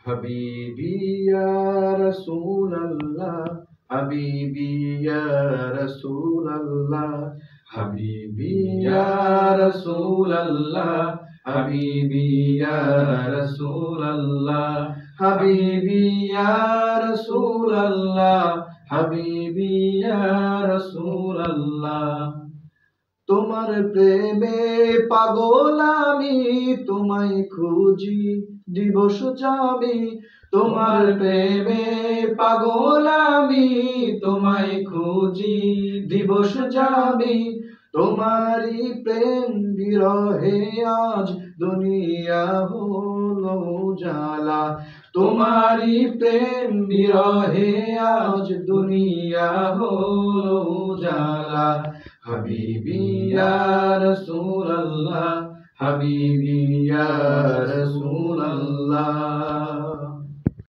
হাবিবি ইয়া রাসূলুল্লাহ, হাবিবি ইয়া রাসূলুল্লাহ, হাবিবি ইয়া রাসূলুল্লাহ, হাবিবি ইয়া রাসূলুল্লাহ, হাবিবি ইয়া রাসূলুল্লাহ, হাবিবি ইয়া রাসূলুল্লাহ। তোমার প্রেমে পাগল আমি, তোমায় খুঁজি দিবস যামি। তোমার প্রেমে পাগল আমি, তোমায় খুঁজি দিবস যামি। তোমারই প্রেম বিরহে আজ দুনিয়া হলো উজালা। তোমারই প্রেম বিরহে আজ দুনিয়া হলো উজালা। হাবিবি ইয়া রাসূলুল্লাহ, হাবিবি ইয়া রাসূলুল্লাহ।